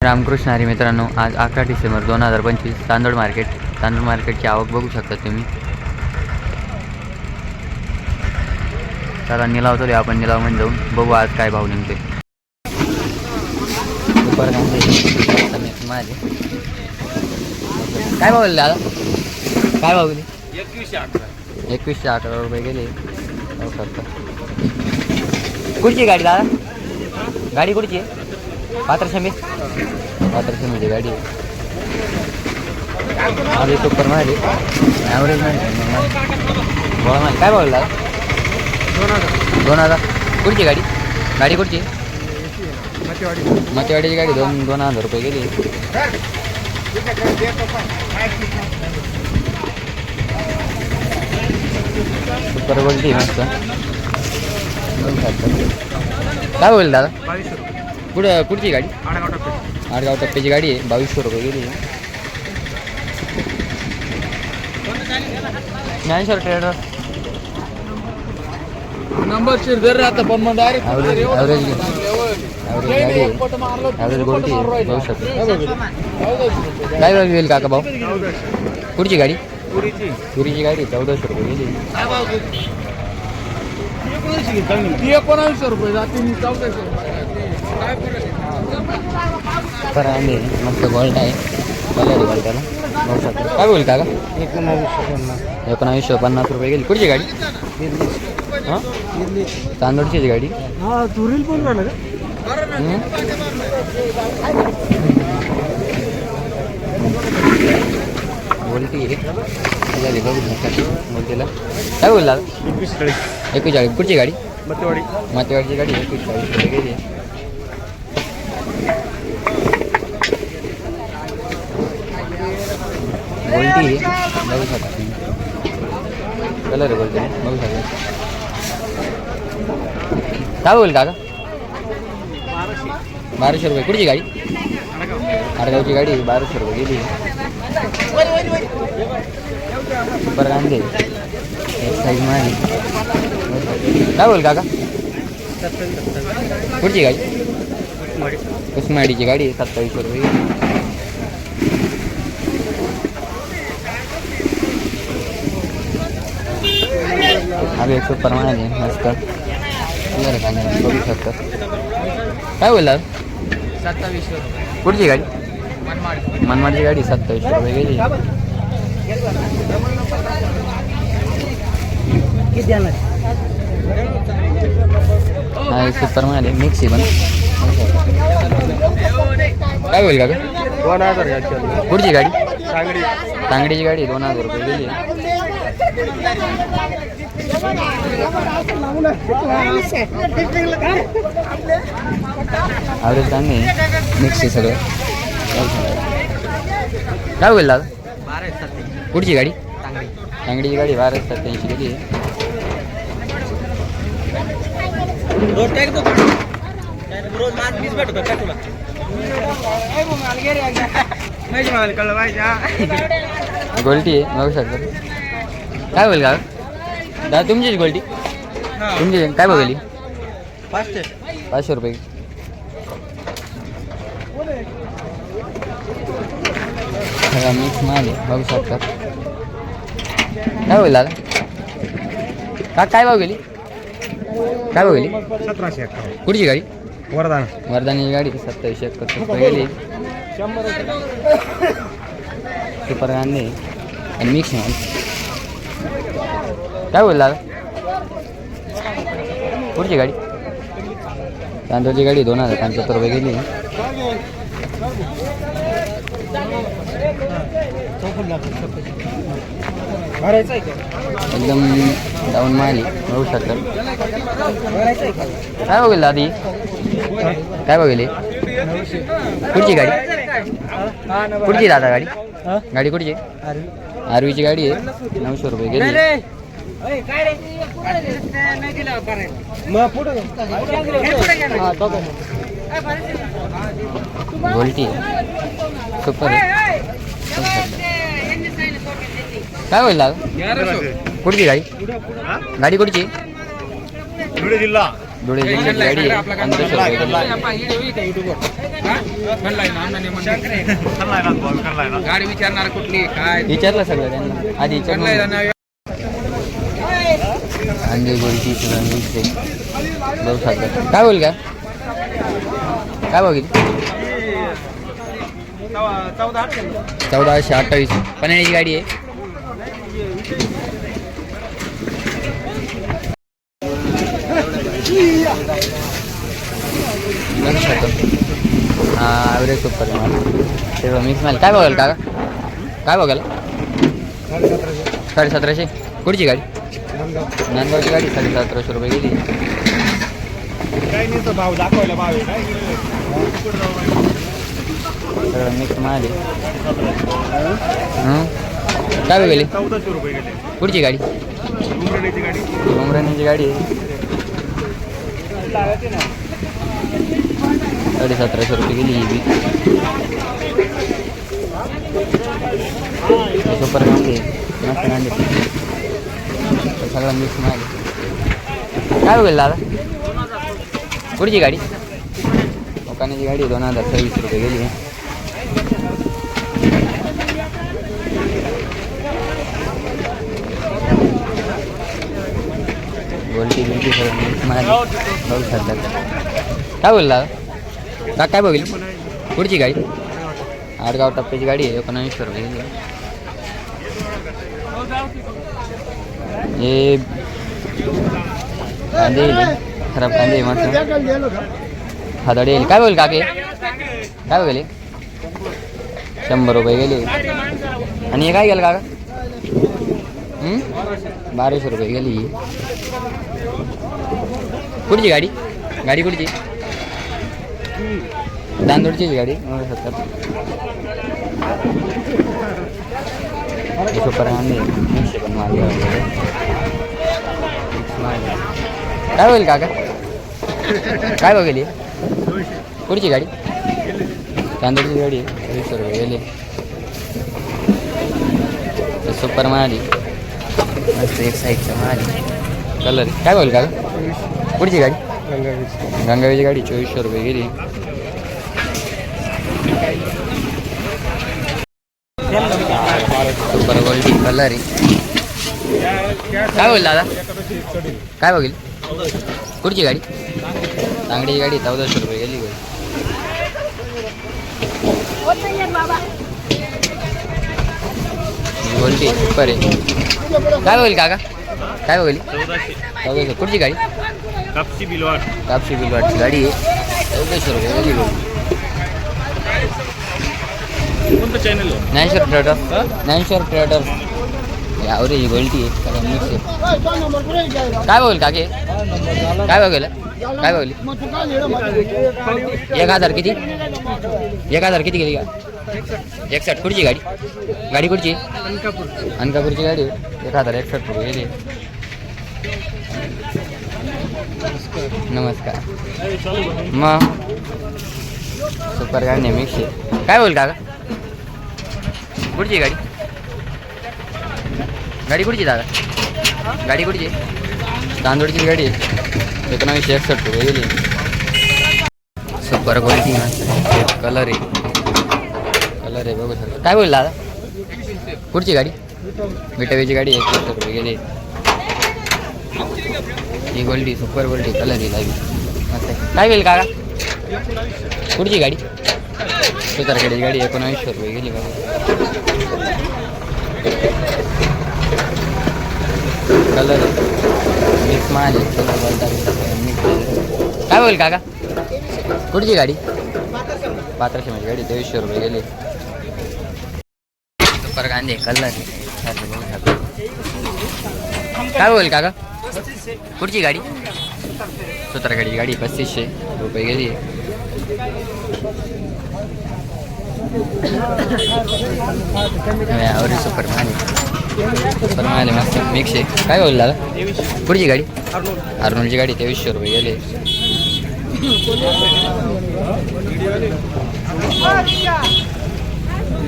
रामकृष्ण हरी मित्रांनो, आज 11 डिसेंबर 2025 तांदूळ मार्केटची आवक बघू शकता तुम्ही. चला निलाव चालू, आपण निलावमध्ये जाऊन बघू आज काय भाव निघते. काय भाव दादा, काय भाव गेले? 2111 रुपये गेले. कुठची गाडी दादा? गाडी कुठची आहे? पात्रशमी म्हणजे गाडी आहे सुपर मारे ॲव्हरेज नाही बोला मारे. काय बोलला? 2000. कुठची गाडी? गाडी कुठची? मतेवाडीची गाडी. 2000 रुपये गेली. सुपर बोलती मस्त. काय बोल दादा? कुठची गाडी? आडगाव टप्प्याची गाडी आहे. 2200 रुपये गेली. ज्ञानेश्वर ट्रेडर नंबर शिरदर आता पण मग डायरेक्ट ॲव्हरेज गाडी आहे. ॲव्हरेज गोल्टी बघू शकतो. काय भाव गेली काका भाऊ? कुठची गाडी? पुरीची गाडी 1400 रुपये गेली. 1900 रुपये जाते. 1400 तर आम्ही मस्त गोल्ड आहे. कलर गोल्टाला बघू शकतो. काय बोल काका? 1950 रुपये गेली. कुठची गाडी? हां, तांदूळचीच गाडी. तुरील पण झालं का? गोल्टी आहे. बघू शकता गोल्टीला. काय बोलला? 2140. कुठची गाडी? मतेवाडीची गाडी 2140 रुपये गेली. गोल्टी बघू शकता. कलर गोल्टी बघू शकता. काय बोल का? 1200 रुपये. कुठची गाडी? आडगावची गाडी 1200 रुपये गेली. सुपर कांदे एक साईज मारी. काय बोल काका? कुठची गाडी? उस्माडीची गाडी 2700 रुपये गेली. अभी एक सुपर मारी मस्त बघू शकता. काय बोलला? 2700 रुपये. कुठची गाडी? मनमाडची गाडी 2700 रुपये गेली. हा सुपर मारी मिक्सी पण. काय बोल का? 2000. कुठची गाडी? तांगडीची गाडी 2000 रुपये गेली. ॲव्हरेज चांगली मिक्स आहे सगळं. काय बोलला? कुठची गाडी? तांगडीची गाडी 1287 गेली. गोल्टी आहे बघू शकता. काय बोल का दादा? तुमचीच गोल्टी? तुमची काय बघली? 500 रुपये. मिक्स माल बघू शकता. काय बोल दादा? काय भाव गेली? काय भाव गेली? 1771. कुठची गाडी? वर्धानी गाडी 2771 रुपये गेली. सुपर कांदे आणि मिक्स माल. काय बोलला? कुठची गाडी? तांदूळची गाडी 2075 रुपये गेली. एकदम डाऊन माली बघू शकता. काय बघेल आधी? काय बघेल? कुठची गाडी? कुठची दादा गाडी? गाडी कुठची? आरवीची गाडी आहे 900 रुपये गेली. गोल्टी सुपर. काय बोलला? कुठची गाडी? गाडी कुठची? जिल्हा धुळे जिल्ह्याची गाडी आहे 1500 रुपये गेली. गाडी विचारणार कुठली काय विचारलं सगळं त्यांना आधी विचारलं. अंडे गोळीची सुद्धा मिळते बघू शकता. काय बोल का काय बघितली 1428 पन्हाळ्याची गाडी आहे. बघू शकतो. हा ॲव्हरेज सुपर ते मिक्स माल. काय बघाल का काय बघाल 1750. कुठची गाडी नांदगावची गाडी 1750 रुपये गेली. भाव दाखवायला भाव सगळं मिक्स माल आहे. काय गेली 1400 रुपये गेले. कुठची गाडी उमराणीची गाडी उमराणीची गाडी आहे 1750 रुपये गेली ही बी. सुपर कांदे मस्त कांदे सगळं मिक्स माल. काय होईल दादा कुठची गाडी ओकाण्याची गाडी 2026 रुपये गेली. गोल्टी बिल्टी सगळं मिक्स माल बघू शकतात. काय बोलला का काय बघील पुढची गाडी आडगाव टप्प्याची गाडी आहे 1900 रुपये गेली. हे कांदे खराब कांदे मस्त हाताडे येईल. काय बोल काके काय बघेल 100 रुपये गेले. आणि हे काय गेलं काका 1200 रुपये गेली. कुठची गाडी गाडी कुठची दांदोडचीच गाडी 70 सुपर कांदे पण मागे काय होईल काका काय बघेल कुठची गाडी तांदूळची गाडी 20 रुपये गेली. सुपर माली मस्त एक साईडचं माली कलर. काय बोल का कुठची गाडी गंगावीची गाडी 2400 रुपये गेली. सुपर गोल्डी कलर आहे. काय बोल दादा काय बघील कुठची गाडी तांगडीची गाडी 1400 रुपये गेली. गोल्डी सुपर आहे. काय बघील काका काय बघील 1400 कुठची गाडी कापशी बिलवाडची गाडी आहे 1400 रुपये गेली. कोणतं चॅनल ज्ञानेश्वर ट्रेडर्स यावर ही गोल्टी आहे सगळं मिक्स आहे. काय बघेल काके काय बघेल काय बघली 1000 किती 1000 किती गेली का 61. कुठची गाडी गाडी कुठची अनकापूरची गाडी 1061 रुपये गेली. नमस्कार मग सुपर गाडी मिक्स आहे. काय बोल काका कुठची गाडी गाडी कुठची दादा गाडी कुठची तांदूळची गाडी 1961 रुपये गेली. सुपर क्वालिटी कलर आहे बघू शकता. काय बोल दादा कुठची गाडी विटावीची गाडी 61 रुपये गेली. ही गोल्डी सुपर गोल्डी कलर आहे लावी. काय होईल काका कुठची गाडी सुतारखेडची गाडी 1900 रुपये गेली. कलर मिक्स माल काय बोल काका कुठची गाडी 1200 मध्ये गाडी 2300 रुपये गेली. सुपर कांदे कलर काय बोल काका कुठची गाडी सुतारखेडची गाडी 3500 रुपये गेली. आवडी सुपर माल मस्त मिक्स आहे. काय बोलला पुढची गाडी अर्नोलची गाडी 2300 रुपये गेले.